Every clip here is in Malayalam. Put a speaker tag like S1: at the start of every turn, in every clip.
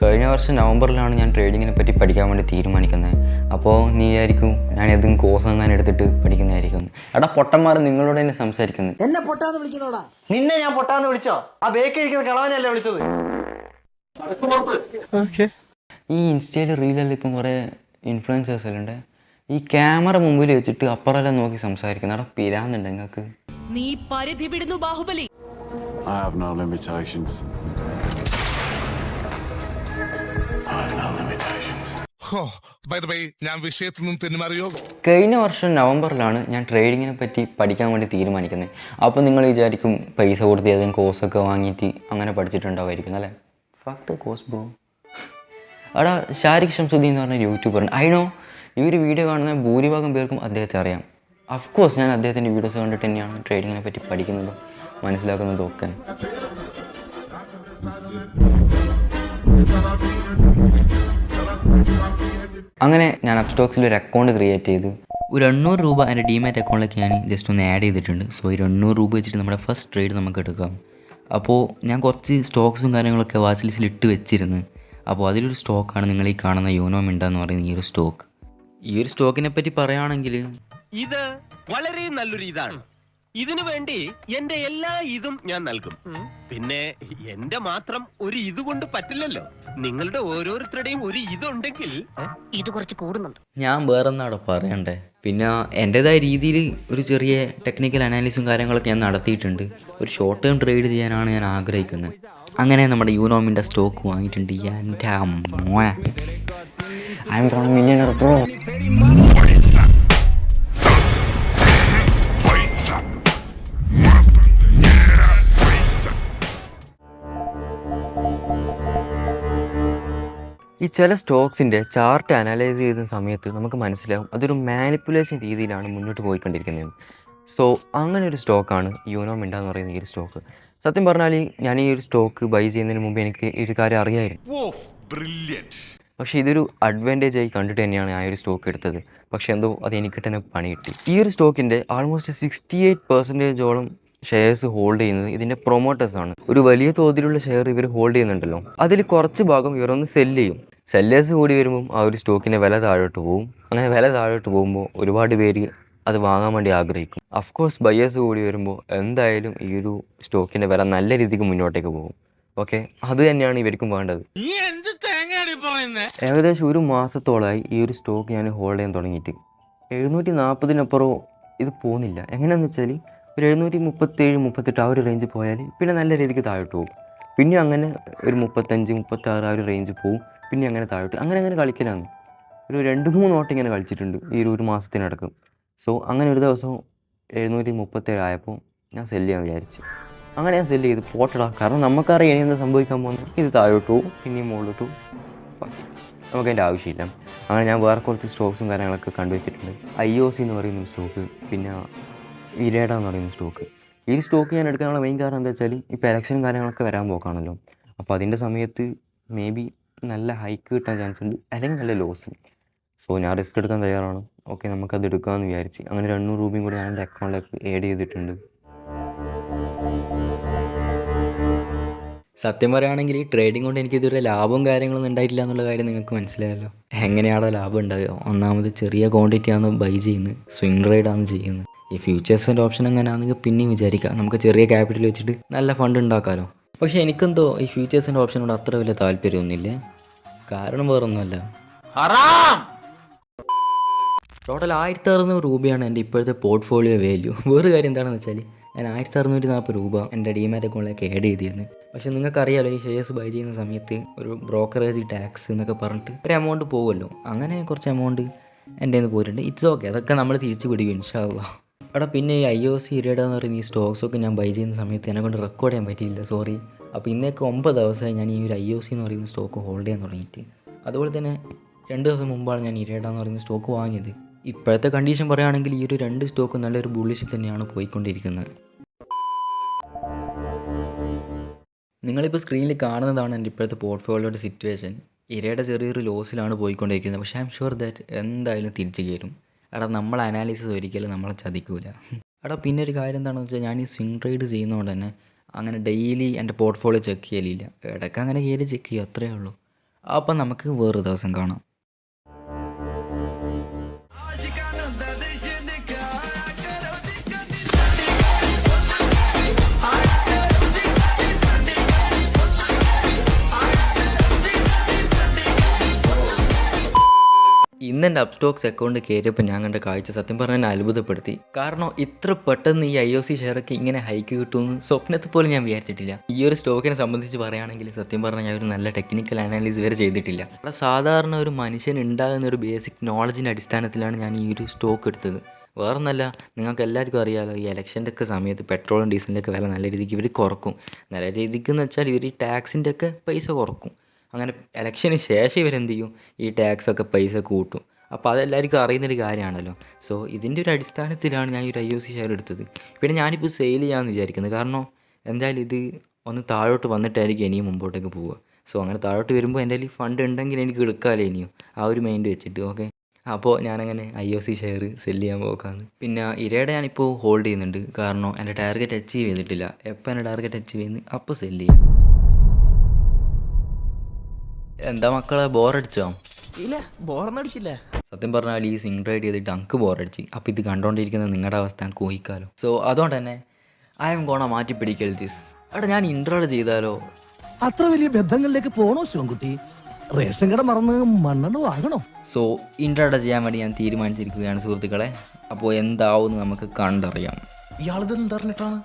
S1: കഴിഞ്ഞ വർഷം നവംബറിലാണ് ഞാൻ ട്രേഡിങ്ങിനെ പറ്റി പഠിക്കാൻ വേണ്ടി തീരുമാനിക്കുന്നത്. അപ്പോൾ നീ ആയിരിക്കും ഞാൻ ഏതെങ്കിലും കോഴ്സ് അങ്ങനെ എടുത്തിട്ട് പഠിക്കുന്നതായിരിക്കും. എടാ പൊട്ടന്മാർ നിങ്ങളോട് തന്നെ സംസാരിക്കുന്നത്.
S2: എന്നെ പൊട്ടാന്ന് വിളിക്കുന്നോടാ.
S3: നിന്നെ ഞാൻ പൊട്ടാന്ന് വിളിച്ചോ? ആ ബേക്കിൽ ഇരിക്കുന്ന കളവനല്ലേ വിളിച്ചത്?
S1: ഈ ഇൻസ്റ്റയിൽ റീലെല്ലാം ഇപ്പം കുറേ ഇൻഫ്ലുവൻസേഴ്സ് എല്ലാം ഉണ്ട്. ഈ ക്യാമറ മുമ്പിൽ വെച്ചിട്ട് അപ്പുറമെല്ലാം നോക്കി സംസാരിക്കുന്നത്. എടാ പിരാന്നുണ്ട് നിങ്ങൾക്ക്.
S4: നീ പരിധി വിടുന്നു Baahubali.
S5: I have no limitations.
S6: ഞാൻ വിഷയത്തിൽ നിന്നും തെന്നുമാറിയോ?
S1: കഴിഞ്ഞ വർഷം നവംബറിലാണ് ഞാൻ ട്രേഡിങ്ങിനെ പറ്റി പഠിക്കാൻ വേണ്ടി തീരുമാനിക്കുന്നത്. അപ്പോൾ നിങ്ങൾ വിചാരിക്കും പൈസ കൊടുത്ത് ഏതെങ്കിലും കോഴ്സൊക്കെ വാങ്ങിയിട്ട് അങ്ങനെ പഠിച്ചിട്ടുണ്ടാവുമായിരിക്കും അല്ലേ? Fuck the course bro. എടാ ഷാരിഖ് ഷംസുദ്ദീൻ എന്ന് പറഞ്ഞ യൂട്യൂബറുണ്ട്. നോ ഈ ഒരു വീഡിയോ കാണുന്ന ഭൂരിഭാഗം പേർക്കും അദ്ദേഹത്തെ അറിയാം. അഫ്കോഴ്സ് ഞാൻ അദ്ദേഹത്തിൻ്റെ വീഡിയോസ് കണ്ടിട്ട് തന്നെയാണ് ട്രേഡിങ്ങിനെ പറ്റി പഠിക്കുന്നതും മനസ്സിലാക്കുന്നതും ഒക്കെ. അങ്ങനെ ഞാൻ അപ്സ്റ്റോക്സിൽ ഒരു അക്കൗണ്ട് ക്രിയേറ്റ് ചെയ്ത് ഒരു 800 രൂപ എൻ്റെ ഡിമാറ്റ് അക്കൗണ്ടിലേക്ക് ഞാൻ ജസ്റ്റ് ഒന്ന് ആഡ് ചെയ്തിട്ടുണ്ട്. സോ ഈ 800 രൂപ വെച്ചിട്ട് നമ്മുടെ ഫസ്റ്റ് ട്രേഡ് നമുക്ക് എടുക്കാം. അപ്പോൾ ഞാൻ കുറച്ച് സ്റ്റോക്സും കാര്യങ്ങളൊക്കെ വാച്ച് ലിസ്റ്റിൽ ഇട്ട് വെച്ചിരുന്നു. അപ്പോൾ അതിലൊരു സ്റ്റോക്കാണ് നിങ്ങൾ ഈ കാണുന്ന യൂനോ മിണ്ട എന്ന് പറയുന്ന ഈ ഒരു സ്റ്റോക്ക്. ഈ ഒരു സ്റ്റോക്കിനെ പറ്റി പറയുകയാണെങ്കിൽ
S7: ഇത് വളരെ നല്ലൊരു ഇതാണ്. ഇതിനു വേണ്ടി എന്റെ എല്ലാ ഇതും ഞാൻ നൽകും. പിന്നെ എന്റെ മാത്രം ഒരു ഇത് കൊണ്ട് പറ്റില്ലല്ലോ. നിങ്ങളുടെ ഓരോരുത്തരുടെയും ഒരു ഇതുണ്ടെങ്കിൽ
S4: ഇത് കുറച്ച് കൂടുന്നുണ്ട്.
S1: ഞാൻ വേറെന്നാടോ പറയണ്ടേ. പിന്നെ എൻ്റേതായ രീതിയിൽ ഒരു ചെറിയ ടെക്നിക്കൽ അനാലിസും കാര്യങ്ങളൊക്കെ ഞാൻ നടത്തിയിട്ടുണ്ട്. ഒരു ഷോർട്ട് ടേം ട്രേഡ് ചെയ്യാനാണ് ഞാൻ ആഗ്രഹിക്കുന്നത്. അങ്ങനെ നമ്മുടെ യൂനോമിൻ്റെ സ്റ്റോക്ക് വാങ്ങിയിട്ടുണ്ട്. എൻ്റെ മോയ I am gonna millionaire bro. ഈ ചില സ്റ്റോക്സിൻ്റെ ചാർട്ട് അനലൈസ് ചെയ്യുന്ന സമയത്ത് നമുക്ക് മനസ്സിലാവും അതൊരു മാനിപ്പുലേഷൻ രീതിയിലാണ് മുന്നോട്ട് പോയിക്കൊണ്ടിരിക്കുന്നത്. സോ അങ്ങനെ ഒരു സ്റ്റോക്കാണ് യൂനോ മിണ്ട എന്ന് പറയുന്ന ഈ ഒരു സ്റ്റോക്ക്. സത്യം പറഞ്ഞാൽ ഞാൻ ഈ ഒരു സ്റ്റോക്ക് ബൈ ചെയ്യുന്നതിന് മുമ്പ് എനിക്ക് ഈ ഒരു കാര്യം അറിയായിരുന്നു. പക്ഷേ ഇതൊരു അഡ്വാൻറ്റേജ് ആയി കണ്ടിട്ട് തന്നെയാണ് ഞാൻ ഒരു സ്റ്റോക്ക് എടുത്തത്. പക്ഷേ എന്തോ അത് എനിക്ക് തന്നെ പണി കിട്ടി. ഈ ഒരു സ്റ്റോക്കിൻ്റെ ആൾമോസ്റ്റ് 68% ഷെയർസ് ഹോൾഡ് ചെയ്യുന്നത് ഇതിൻ്റെ പ്രൊമോട്ടേഴ്സാണ്. ഒരു വലിയ തോതിലുള്ള ഷെയർ ഇവർ ഹോൾഡ് ചെയ്യുന്നുണ്ടല്ലോ, അതിൽ കുറച്ച് ഭാഗം ഇവരൊന്ന് സെല്ല് ചെയ്യും. സെല്ലേഴ്സ് കൂടി വരുമ്പം ആ ഒരു സ്റ്റോക്കിൻ്റെ വില താഴോട്ട് പോകും. അങ്ങനെ വില താഴോട്ട് പോകുമ്പോൾ ഒരുപാട് പേര് അത് വാങ്ങാൻ വേണ്ടി ആഗ്രഹിക്കും. അഫ്കോഴ്സ് ബയേഴ്സ് കൂടി വരുമ്പോൾ എന്തായാലും ഈ ഒരു സ്റ്റോക്കിൻ്റെ വില നല്ല രീതിക്ക് മുന്നോട്ടേക്ക് പോകും. ഓക്കെ, അത് തന്നെയാണ് ഇവർക്കും വേണ്ടത്. ഏകദേശം ഒരു മാസത്തോളമായി ഈ ഒരു സ്റ്റോക്ക് ഞാൻ ഹോൾഡ് ചെയ്യാൻ തുടങ്ങിയിട്ട് 740 ഇത് പോകുന്നില്ല. എങ്ങനെയാണെന്ന് വെച്ചാൽ ഒരു 737-38 ആ ഒരു റേഞ്ച് പോയാൽ പിന്നെ നല്ല രീതിക്ക് താഴോട്ട് പോകും. പിന്നെ അങ്ങനെ ഒരു 35-36 ആ ഒരു റേഞ്ച് പോകും. പിന്നെ അങ്ങനെ താഴോട്ട് അങ്ങനെ കളിക്കലാണ്. ഒരു 2-3 ഓട്ടം ഇങ്ങനെ കളിച്ചിട്ടുണ്ട് ഈ ഒരു മാസത്തിനടക്കം. സോ അങ്ങനെ ഒരു ദിവസം 737 ആയപ്പോൾ ഞാൻ സെല്ല് ചെയ്യാൻ വിചാരിച്ചു. അങ്ങനെ ഞാൻ സെല്ല് ചെയ്ത് പോട്ടടാ. കാരണം നമുക്കറിയാം ഇനി എന്താ സംഭവിക്കാൻ പോകുന്നത്. ഇത് താഴോട്ട് പോകും, പിന്നെയും മുകളിലോട്ട് പോകും. നമുക്കതിൻ്റെ ആവശ്യമില്ല. അങ്ങനെ ഞാൻ വേറെ കുറച്ച് സ്റ്റോക്സും കാര്യങ്ങളൊക്കെ കണ്ടുവച്ചിട്ടുണ്ട്. IOC എന്ന് പറയുന്ന സ്റ്റോക്ക്, പിന്നെ ഇരേഡ എന്ന് പറയുന്ന സ്റ്റോക്ക്. ഈ സ്റ്റോക്ക് ഞാൻ എടുക്കാനുള്ള മെയിൻ കാരണം എന്താ വെച്ചാൽ ഇപ്പോൾ ഇലക്ഷനും കാര്യങ്ങളൊക്കെ വരാൻ പോക്കാണല്ലോ. അപ്പോൾ അതിൻ്റെ സമയത്ത് മേ ബി നല്ല ഹൈക്ക് കിട്ടാൻ ചാൻസ് ഉണ്ട്, അല്ലെങ്കിൽ നല്ല ലോസ്. സോ ഞാൻ റിസ്ക് എടുക്കാൻ തയ്യാറാണ്. ഓക്കെ, നമുക്കത് എടുക്കാമെന്ന് വിചാരിച്ച് അങ്ങനെ 200 രൂപയും കൂടി ഞാൻ എൻ്റെ അക്കൗണ്ടിലേക്ക് ആഡ് ചെയ്തിട്ടുണ്ട്. സത്യം പറയുകയാണെങ്കിൽ ഈ ട്രേഡിംഗ് കൊണ്ട് എനിക്ക് ഇതുവരെ ലാഭവും കാര്യങ്ങളൊന്നും ഉണ്ടായിട്ടില്ല എന്നുള്ള കാര്യം നിങ്ങൾക്ക് മനസ്സിലായല്ലോ. എങ്ങനെയാണോ ലാഭം ഉണ്ടാവുക? ഒന്നാമത് ചെറിയ ക്വാണ്ടിറ്റിയാണ് ബൈ ചെയ്യുന്നത്, സ്വിംഗ് ട്രേഡാണ് ചെയ്യുന്നത്. ഈ ഫ്യൂച്ചേഴ്സിൻ്റെ ഓപ്ഷൻ എങ്ങനെയാണെങ്കിൽ പിന്നെയും വിചാരിക്കാം നമുക്ക് ചെറിയ ക്യാപിറ്റൽ വെച്ചിട്ട് നല്ല ഫണ്ട് ഉണ്ടാക്കാമല്ലോ. പക്ഷേ എനിക്കെന്തോ ഈ ഫ്യൂച്ചേഴ്സിൻ്റെ ഓപ്ഷനോട് അത്ര വലിയ താല്പര്യമൊന്നുമില്ലേ. കാരണം വേറൊന്നുമല്ല, ടോട്ടൽ 1600 രൂപയാണ് എൻ്റെ ഇപ്പോഴത്തെ പോർട്ട്ഫോളിയോ വാല്യൂ. വേറൊരു കാര്യം എന്താണെന്ന് വെച്ചാൽ ഞാൻ 1640 രൂപ എൻ്റെ ഡിമാറ്റ് അക്കൗണ്ടിലേക്ക് ആഡ് ചെയ്തിരുന്നു. പക്ഷേ നിങ്ങൾക്കറിയാമല്ലോ ഈ ഷെയർസ് ബൈ ചെയ്യുന്ന സമയത്ത് ഒരു ബ്രോക്കറേജ് ടാക്സ് എന്നൊക്കെ പറഞ്ഞിട്ട് ഒരു എമൗണ്ട് പോകുമല്ലോ. അങ്ങനെ കുറച്ച് എമൗണ്ട് എൻ്റെ കയ്യിൽ നിന്ന് പോയിട്ടുണ്ട്. ഇറ്റ്സ് ഓക്കെ, അതൊക്കെ നമ്മൾ തിരിച്ചു പിടിക്കും ഇൻഷാ അല്ലാഹ്. എടാ പിന്നെ ഈ IOC ഇരേഡ എന്ന് പറയുന്ന ഈ സ്റ്റോക്സൊക്കെ ഞാൻ ബൈ ചെയ്യുന്ന സമയത്ത് എന്നെ കൊണ്ട് റെക്കോർഡ് ചെയ്യാൻ പറ്റിയില്ല, സോറി. അപ്പോൾ ഇന്നേക്ക് 9 ദിവസമായി ഞാൻ ഈ ഒരു IOC എന്ന് പറയുന്ന സ്റ്റോക്ക് ഹോൾഡ് ചെയ്യാൻ തുടങ്ങിയിട്ട്. അതുപോലെ തന്നെ 2 ദിവസം മുമ്പാണ് ഞാൻ ഇരേഡ എന്ന് പറയുന്ന സ്റ്റോക്ക് വാങ്ങിയത്. ഇപ്പോഴത്തെ കണ്ടീഷൻ പറയുകയാണെങ്കിൽ ഈ ഒരു 2 സ്റ്റോക്ക് നല്ലൊരു ബുള്ളിഷിൽ തന്നെയാണ് പോയിക്കൊണ്ടിരിക്കുന്നത്. നിങ്ങളിപ്പോൾ സ്ക്രീനിൽ കാണുന്നതാണ് എൻ്റെ ഇപ്പോഴത്തെ പോർട്ട്ഫോളിയോയുടെ സിറ്റുവേഷൻ. ഇരയുടെ ചെറിയൊരു ലോസിലാണ് പോയിക്കൊണ്ടിരിക്കുന്നത്. പക്ഷേ ഐ എം ഷുവർ ദാറ്റ് എന്തായാലും തിരിച്ച് കയറും. എടാ നമ്മളെ അനാലിസിസ് ഒരിക്കലും നമ്മളെ ചതിക്കൂല. എടാ പിന്നെ ഒരു കാര്യം എന്താണെന്ന് വെച്ചാൽ ഞാൻ ഈ സ്വിംഗ് ട്രേഡ് ചെയ്യുന്നതുകൊണ്ട് തന്നെ അങ്ങനെ ഡെയിലി എൻ്റെ പോർട്ട്ഫോളിയോ ചെക്ക് ചെയ്യലില്ല. ഇടയ്ക്ക് അങ്ങനെ കയറി ചെക്ക് ചെയ്യും, അത്രയേ ഉള്ളൂ.
S2: അപ്പം നമുക്ക് വേറൊരു ദിവസം കാണാം. ഇന്ന് എൻ്റെ അപ്സ്റ്റോക്സ് അക്കൗണ്ട് കയറിയപ്പോൾ ഞാൻ കണ്ട കാഴ്ച സത്യം പറഞ്ഞാൽ എന്നെ അത്ഭുതപ്പെടുത്തി. കാരണം ഇത്ര പെട്ടെന്ന് ഈ IOC ഷെയറൊക്കെ ഇങ്ങനെ ഹൈക്ക് കിട്ടുമെന്ന് സ്വപ്നത്തിൽ പോലും ഞാൻ വിചാരിച്ചിട്ടില്ല. ഈ ഒരു സ്റ്റോക്കിനെ സംബന്ധിച്ച് പറയുകയാണെങ്കിൽ സത്യം പറഞ്ഞാൽ ഞാൻ ഒരു നല്ല ടെക്നിക്കൽ അനാലിസിസ് വരെ ചെയ്തിട്ടില്ല. അവിടെ സാധാരണ ഒരു മനുഷ്യൻ ഉണ്ടാകുന്ന ഒരു ബേസിക് നോളജിൻ്റെ അടിസ്ഥാനത്തിലാണ് ഞാൻ ഈ ഒരു സ്റ്റോക്ക് എടുത്തത്. വേറൊന്നല്ല, നിങ്ങൾക്ക് എല്ലാവർക്കും അറിയാമല്ലോ, ഈ ഇലക്ഷൻ്റെ ഒക്കെ സമയത്ത് പെട്രോളും ഡീസലിൻ്റെ ഒക്കെ വില നല്ല രീതിക്ക് ഇവർ കുറക്കും. നല്ല രീതിക്ക് എന്ന് വെച്ചാൽ ഇവർ ഈ ടാക്സിൻ്റെ ഒക്കെ പൈസ കുറക്കും. അങ്ങനെ ഇലക്ഷന് ശേഷം ഇവരെന്ത് ചെയ്യും, ഈ ടാക്സൊക്കെ പൈസ കൂട്ടും. അപ്പോൾ അതെല്ലാവർക്കും അറിയുന്നൊരു കാര്യമാണല്ലോ. സോ ഇതിൻ്റെ ഒരു അടിസ്ഥാനത്തിലാണ് ഞാൻ ഈ ഒരു IOC ഷെയർ എടുത്തത്. പിന്നെ ഞാനിപ്പോൾ സെയിൽ ചെയ്യാമെന്ന് വിചാരിക്കുന്നത്. കാരണം എന്തായാലും ഇത് ഒന്ന് താഴോട്ട് വന്നിട്ടായിരിക്കും ഇനിയും മുമ്പോട്ടേക്ക് പോവുക. സോ അങ്ങനെ താഴോട്ട് വരുമ്പോൾ എൻ്റെ കയ്യിൽ ഫണ്ട് ഉണ്ടെങ്കിൽ എനിക്ക് എടുക്കാമല്ലോ ഇനിയും, ആ ഒരു മൈൻഡ് വെച്ചിട്ട്. ഓക്കെ, അപ്പോൾ ഞാനങ്ങനെ IOC ഷെയർ സെല്ല് ചെയ്യാൻ പോക്കാന്ന്. പിന്നെ ഇരയുടെ ഞാനിപ്പോൾ ഹോൾഡ് ചെയ്യുന്നുണ്ട്. കാരണം എൻ്റെ ടാർഗറ്റ് അച്ചീവ് ചെയ്തിട്ടില്ല. എപ്പോൾ എൻ്റെ ടാർഗറ്റ് അച്ചീവ് ചെയ്യുന്നത് അപ്പോൾ സെല്ല് ചെയ്യാം. എന്താ മക്കളെ, ബോറടിച്ചോ?
S6: ഇല്ല, ബോറൊന്നും അടിച്ചില്ല.
S2: സത്യം പറഞ്ഞാൽ ഈ സിംഗ് റൈഡ് ചെയ്തിട്ട് അങ്ക് ബോറടിച്ച്. അപ്പോൾ ഇത് കണ്ടുകൊണ്ടിരിക്കുന്ന നിങ്ങളുടെ അവസ്ഥ എനിക്ക് ഊഹിക്കാലോ. സോ അതുകൊണ്ട് തന്നെ ഐ എം ഗോണ മാറ്റി പിടിക്കൽ ദിസ്. അവിടെ ഞാൻ ഇൻട്രോഡ് ചെയ്താലോ?
S6: അത്ര വലിയ ബന്ധങ്ങളിലേക്ക് പോണോ ശിവൻകുട്ടി? റേഷൻ കട മറന്ന് മണ്ണെണ്ണ വാങ്ങണോ?
S2: സോ ഇൻട്രോഡ് ചെയ്യാൻ വേണ്ടി ഞാൻ തീരുമാനിച്ചിരിക്കുകയാണ് സുഹൃത്തുക്കളെ. അപ്പോൾ എന്താവും നമുക്ക് കണ്ടറിയാം.
S6: ഇയാളിത് എന്തറിഞ്ഞിട്ടാണ്?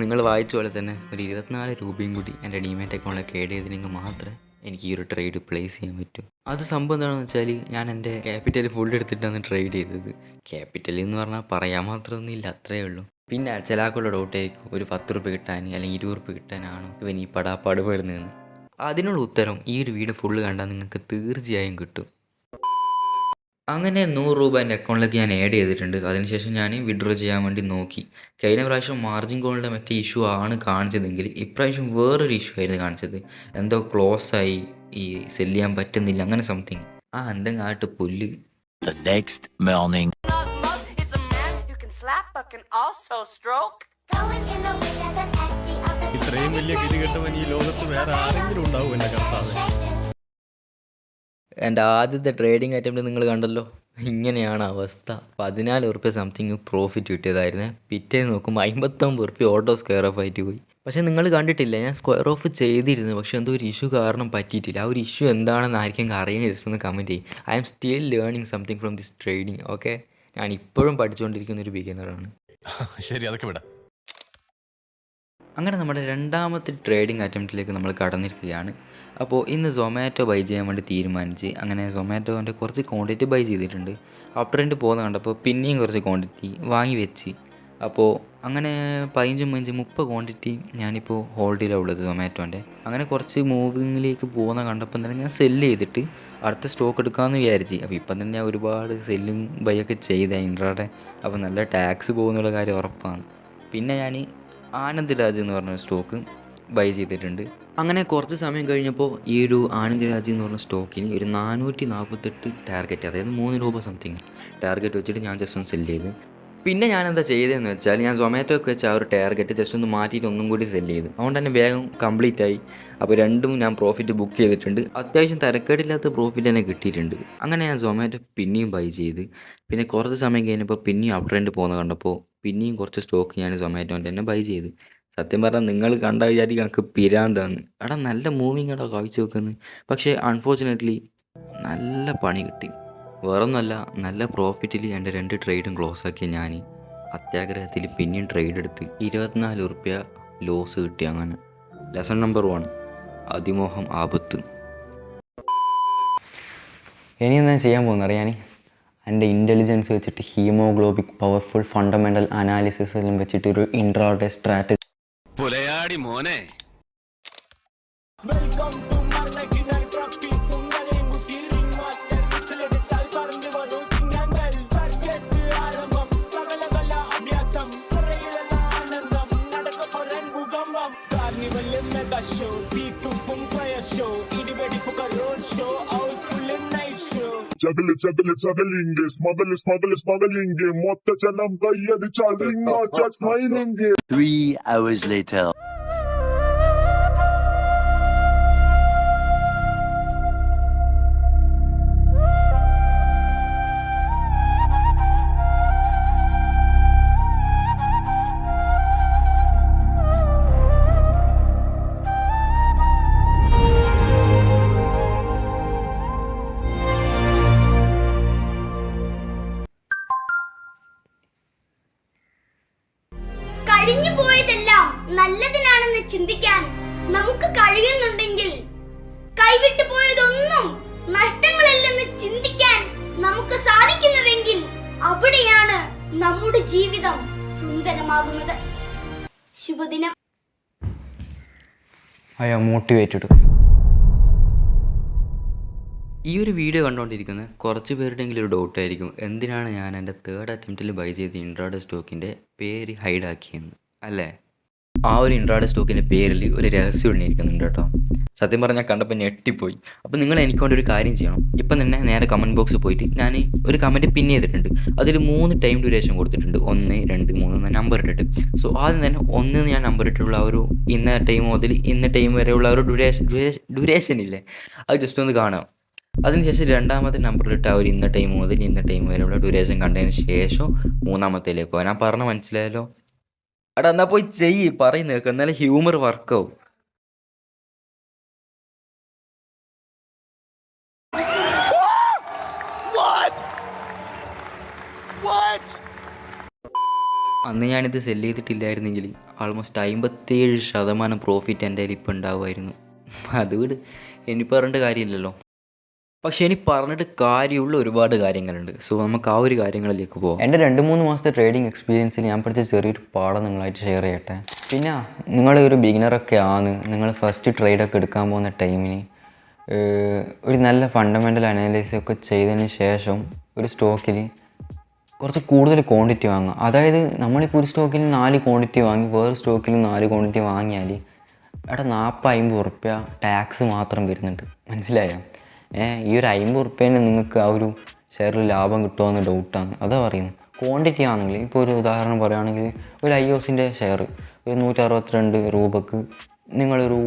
S2: നിങ്ങൾ വായിച്ച പോലെ തന്നെ ഒരു 24 രൂപയും കൂടി എൻ്റെ ഡിമാറ്റ് അക്കൗണ്ടിൽ ആഡ് ചെയ്തില്ലെങ്കിൽ മാത്രമേ എനിക്ക് ഈ ഒരു ട്രേഡ് പ്ലേസ് ചെയ്യാൻ പറ്റും. അത് സംഭവം എന്താണെന്ന് വെച്ചാൽ ഞാൻ എൻ്റെ ക്യാപിറ്റൽ ഫുൾ എടുത്തിട്ടാണ് ട്രേഡ് ചെയ്തത്. ക്യാപിറ്റൽ എന്ന് പറഞ്ഞാൽ പറയാൻ മാത്രമൊന്നും ഇല്ല, അത്രയേ ഉള്ളൂ. പിന്നെ ചില ആൾക്കുള്ള ഡൗട്ടായിരിക്കും, ഒരു 10 രൂപ കിട്ടാൻ അല്ലെങ്കിൽ 20 രൂപ കിട്ടാനാണ് ഇവൻ ഈ പടാപ്പാടുപെടുന്നതെന്ന്. അതിനുള്ള ഉത്തരം ഈ ഒരു വീഡിയോ ഫുള്ള് കണ്ടാൽ നിങ്ങൾക്ക് തീർച്ചയായും കിട്ടും. അങ്ങനെ 100 രൂപ എൻ്റെ അക്കൗണ്ടിലേക്ക് ഞാൻ ആഡ് ചെയ്തിട്ടുണ്ട്. അതിനുശേഷം ഞാൻ വിഡ്രോ ചെയ്യാൻ വേണ്ടി നോക്കി. കഴിഞ്ഞ പ്രാവശ്യം മാർജിൻ കോളിൻ്റെ മറ്റേ ഇഷ്യൂ ആണ് കാണിച്ചതെങ്കിൽ ഇപ്രാവശ്യം വേറൊരു ഇഷ്യൂ ആയിരുന്നു കാണിച്ചത്. എന്തോ ക്ലോസ് ആയി, ഈ സെല് ചെയ്യാൻ പറ്റുന്നില്ല, അങ്ങനെ സംതിങ്. എൻ്റെ കാട്ട് പുല്ല്.
S8: The next morning.
S4: It's a man you can slap but can also stroke.
S9: ഇത്രയും വലിയ ഗതികെട്ടവൻ ഈ ലോകത്ത് വേറെ ആരെങ്കിലും ഉണ്ടാവും എന്റെ കർത്താവ്.
S2: എൻ്റെ ആദ്യത്തെ ട്രേഡിംഗ് അറ്റംപ്റ്റ് നിങ്ങൾ കണ്ടല്ലോ, ഇങ്ങനെയാണ് അവസ്ഥ. 14 ഉറുപ്പ്യ സംതിങ് പ്രോഫിറ്റ് കിട്ടിയതായിരുന്നേ. പിറ്റേന്ന് നോക്കുമ്പോൾ 59 ഉറുപ്പ്യ ഓട്ടോ സ്ക്വയർ ഓഫ് ആയിട്ട് പോയി. പക്ഷേ നിങ്ങൾ കണ്ടിട്ടില്ല, ഞാൻ സ്ക്വയർ ഓഫ് ചെയ്തിരുന്നു. പക്ഷേ എന്തോ ഒരു ഇഷ്യൂ കാരണം പറ്റിയിട്ടില്ല. ആ ഒരു ഇഷ്യൂ എന്താണെന്ന് ആർക്കെങ്കിലും അറിയാൻ ജസ്റ്റ് ഒന്ന് കമൻറ്റ് ചെയ്യും. I am still learning something from this trading. Okay, ഞാൻ ഇപ്പോഴും പഠിച്ചുകൊണ്ടിരിക്കുന്ന ഒരു ബിഗിനറാണ്.
S9: ശരി, അതൊക്കെ വിടാം.
S2: അങ്ങനെ നമ്മുടെ രണ്ടാമത്തെ ട്രേഡിംഗ് അറ്റംപ്റ്റിലേക്ക് നമ്മൾ കടന്നിരിക്കുകയാണ്. അപ്പോൾ ഇന്ന് സൊമാറ്റോ ബൈ ചെയ്യാൻ വേണ്ടി തീരുമാനിച്ച് അങ്ങനെ സൊമാറ്റോൻ്റെ കുറച്ച് ക്വാണ്ടിറ്റി ബൈ ചെയ്തിട്ടുണ്ട്. അപ് ട്രെൻഡ് പോകുന്ന കണ്ടപ്പോൾ പിന്നെയും കുറച്ച് ക്വാണ്ടിറ്റി വാങ്ങി വെച്ച്. അപ്പോൾ അങ്ങനെ 15-30 ക്വാണ്ടിറ്റി ഞാനിപ്പോൾ ഹോൾഡിലാണ് ഉള്ളത് സൊമാറ്റോൻ്റെ. അങ്ങനെ കുറച്ച് മൂവിങ്ങിലേക്ക് പോകുന്ന കണ്ടപ്പം തന്നെ ഞാൻ സെല്ല് ചെയ്തിട്ട് അടുത്ത സ്റ്റോക്ക് എടുക്കാമെന്ന് വിചാരിച്ച്. അപ്പോൾ ഇപ്പം തന്നെ ഞാൻ ഒരുപാട് സെല്ലും ബൈ ഒക്കെ ചെയ്ത ഇൻട്രാഡേ. അപ്പോൾ നല്ല ടാക്സ് പോകുന്നുള്ള കാര്യം ഉറപ്പാണ്. പിന്നെ ഞാൻ ആനന്ദ് രാജ് എന്ന് പറഞ്ഞ സ്റ്റോക്ക് ബൈ ചെയ്തിട്ടുണ്ട്. അങ്ങനെ കുറച്ച് സമയം കഴിഞ്ഞപ്പോൾ ഈ ഒരു ആനന്ദ് രാജ് എന്ന് പറഞ്ഞ സ്റ്റോക്കിന് ഒരു 448 ടാർഗറ്റ്, അതായത് 3 രൂപ സംതിങ് ടാർഗറ്റ് വെച്ചിട്ട് ഞാൻ ജസ്റ്റ് ഒന്ന് സെല്ല് ചെയ്ത്. പിന്നെ ഞാൻ എന്താ ചെയ്തതെന്ന് വെച്ചാൽ ഞാൻ സൊമാറ്റോക്ക് വെച്ച് ആ ഒരു ടാർഗറ്റ് ജസ്റ്റ് ഒന്ന് മാറ്റിയിട്ട് ഒന്നും കൂടി സെല്ല് ചെയ്ത്. അതുകൊണ്ട് തന്നെ വേഗം കംപ്ലീറ്റ് ആയി. അപ്പോൾ രണ്ടും ഞാൻ പ്രോഫിറ്റ് ബുക്ക് ചെയ്തിട്ടുണ്ട്. അത്യാവശ്യം തരക്കേടില്ലാത്ത പ്രോഫിറ്റ് തന്നെ കിട്ടിയിട്ടുണ്ട്. അങ്ങനെ ഞാൻ സൊമാറ്റോ പിന്നെയും ബൈ ചെയ്ത്. പിന്നെ കുറച്ച് സമയം കഴിഞ്ഞപ്പോൾ പിന്നെയും അപ് ട്രെൻഡ് പോകുന്ന കണ്ടപ്പോൾ പിന്നെയും കുറച്ച് സ്റ്റോക്ക് ഞാൻ സൊമാറ്റോൻ്റെ തന്നെ ബൈ ചെയ്ത്. സത്യം പറഞ്ഞാൽ നിങ്ങൾ കണ്ട വിചാരിക്കും എനിക്ക് പിരാന്താണ്. എടാ നല്ല മൂവിങ് എടാ കാഴ്ച വെക്കുന്നത്. പക്ഷേ അൺഫോർച്ചുനേറ്റ്ലി നല്ല പണി കിട്ടി. വേറൊന്നുമല്ല, നല്ല പ്രോഫിറ്റിൽ എൻ്റെ 2 ട്രേഡും ക്ലോസ് ആക്കിയ ഞാൻ അത്യാഗ്രഹത്തിൽ പിന്നെയും ട്രേഡ് എടുത്ത് 24 ഉറുപ്പ്യ ലോസ് കിട്ടി. അങ്ങനെ ലെസൺ നമ്പർ 1, അതിമോഹം ആപത്ത്.
S1: ഇനി എന്താ ചെയ്യാൻ പോകുന്നത് അറിയാൻ? എൻ്റെ ഇൻ്റലിജൻസ് വെച്ചിട്ട് ഹീമോഗ്ലോബിക് പവർഫുൾ ഫണ്ടമെൻ്റൽ അനാലിസിസ് എല്ലാം വെച്ചിട്ട് ഒരു ഇൻട്രാഡേ സ്ട്രാറ്റജി.
S7: പുലയാടി മോനെ,
S8: 3 hours later.
S10: കഴിഞ്ഞു പോയതെല്ലാം നല്ലതിനാണെന്ന് ചിന്തിക്കാൻ നമുക്ക് കഴിയുന്നുണ്ടെങ്കിൽ, കൈവിട്ടു പോയതൊന്നും നഷ്ടങ്ങളല്ലെന്ന് ചിന്തിക്കാൻ നമുക്ക് സാധിക്കുന്നുവെങ്കിൽ, അവിടെയാണ് നമ്മുടെ ജീവിതം സുന്ദരമാകുന്നത്. ശുഭദിനം.
S1: I am motivated.
S2: ഈ ഒരു വീഡിയോ കണ്ടുകൊണ്ടിരിക്കുന്ന കുറച്ച് പേരുടെയെങ്കിലും ഒരു ഡൗട്ടായിരിക്കും, എന്തിനാണ് ഞാൻ എൻ്റെ 3rd അറ്റംപ്റ്റിൽ ബൈ ചെയ്ത ഇൻട്രാഡേ സ്റ്റോക്കിൻ്റെ പേര് ഹൈഡാക്കിയെന്ന് അല്ലേ? ആ ഒരു ഇൻട്രാഡേ സ്റ്റോക്കിൻ്റെ പേരിൽ ഒരു രഹസ്യം ഉള്ളിരിക്കുന്നുണ്ട് കേട്ടോ. സത്യം പറഞ്ഞാൽ കണ്ടപ്പോൾ ഞെട്ടിപ്പോയി. അപ്പോൾ നിങ്ങൾ എനിക്ക് കൊണ്ട് ഒരു കാര്യം ചെയ്യണം. ഇപ്പം തന്നെ നേരെ കമൻറ്റ് ബോക്സിൽ പോയിട്ട് ഞാൻ ഒരു കമൻറ്റ് പിൻ ചെയ്തിട്ടുണ്ട്. അതിൽ 3 ടൈം ഡ്യൂറേഷൻ കൊടുത്തിട്ടുണ്ട്. 1, 2, 3 എന്ന നമ്പർ ഇട്ടിട്ട്. സോ ആദ്യം തന്നെ 1 ഞാൻ നമ്പർ ഇട്ടിട്ടുള്ള ഒരു ഇന്ന ടൈം മുതൽ ഇന്ന ടൈം വരെയുള്ള ഒരു ഡ്യൂറേഷൻ ഇല്ലേ, അത് ജസ്റ്റ് ഒന്ന് കാണാം. അതിനുശേഷം 2ാമത്തെ നമ്പറിലിട്ട് അവർ ഇന്ന ടൈം മുതൽ ഇന്ന ടൈം വരെയുള്ള ഡ്യൂറേഷൻ കണ്ടതിന് ശേഷം 3ാമത്തേലേക്ക് പോകാൻ. ഞാൻ പറഞ്ഞ മനസ്സിലായല്ലോ? എടാ എന്നാൽ പോയി ചെയ്യ്, പറയുന്നേക്ക്, എന്നാലും ഹ്യൂമർ വർക്കാവും. അന്ന് ഞാനിത് സെല്ല് ചെയ്തിട്ടില്ലായിരുന്നെങ്കിൽ ആൾമോസ്റ്റ് 57% പ്രോഫിറ്റ് എൻ്റെ കയ്യിൽ ഇപ്പം ഉണ്ടാവുമായിരുന്നു. അതുകൊണ്ട് ഇനി പറഞ്ഞിട്ട് കാര്യമില്ലല്ലോ. പക്ഷേ ഇനി പറഞ്ഞിട്ട് കാര്യമുള്ള ഒരുപാട് കാര്യങ്ങളുണ്ട്. സോ നമുക്ക് ആ ഒരു കാര്യങ്ങളിലേക്ക് പോകാം.
S1: എൻ്റെ 2-3 മാസത്തെ ട്രേഡിംഗ് എക്സ്പീരിയൻസിൽ ഞാൻ പഠിച്ച ചെറിയൊരു പാഠം നിങ്ങളായിട്ട് ഷെയർ ചെയ്യട്ടെ. പിന്നെ നിങ്ങൾ ഒരു ബിഗിനറൊക്കെ ആണ്, നിങ്ങൾ ഫസ്റ്റ് ട്രേഡൊക്കെ എടുക്കാൻ പോകുന്ന ടൈമിന് ഒരു നല്ല ഫണ്ടമെൻ്റൽ അനാലിസിസ് ഒക്കെ ചെയ്തതിന് ശേഷം ഒരു സ്റ്റോക്കിൽ കുറച്ച് കൂടുതൽ ക്വാണ്ടിറ്റി വാങ്ങുക. അതായത് നമ്മളിപ്പോൾ ഒരു സ്റ്റോക്കിൽ 4 ക്വാണ്ടിറ്റി വാങ്ങി വേറെ സ്റ്റോക്കിൽ 4 ക്വാണ്ടിറ്റി വാങ്ങിയാൽ അവിടെ 40-50 ഉറുപ്പ്യ ടാക്സ് മാത്രം വരുന്നുണ്ട്. മനസ്സിലായോ? ഈ ഒരു 50 ഉറുപ്പ്യേനെ നിങ്ങൾക്ക് ആ ഒരു ഷെയറിൽ ലാഭം കിട്ടുമോ ഡൗട്ടാണ്. അതാ പറയുന്നത്. ക്വാണ്ടിറ്റി ആണെങ്കിൽ ഇപ്പോൾ ഒരു ഉദാഹരണം പറയുകയാണെങ്കിൽ ഒരു IOSൻ്റെ ഷെയർ ഒരു 162 രൂപക്ക് നിങ്ങളൊരു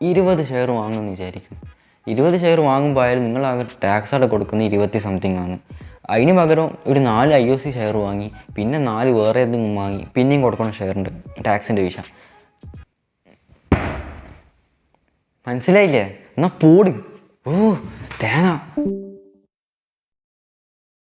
S1: 20 ഷെയർ വാങ്ങുമെന്ന് വിചാരിക്കും. 20 ഷെയർ വാങ്ങുമ്പോൾ ആയാലും നിങ്ങൾ ആ ടാക്സ് അവിടെ കൊടുക്കുന്നത് 20 സംതിങ് ആണ്. അതിന് പകരം ഒരു 4 IOC ഷെയർ വാങ്ങി പിന്നെ 4 വേറെ എന്തെങ്കിലും വാങ്ങി പിന്നെയും കൊടുക്കണം ഷെയറുണ്ട് ടാക്സിൻ്റെ വിഷയം. മനസ്സിലായില്ലേ? എന്നാൽ പോട്. ഓ തേങ്ങ.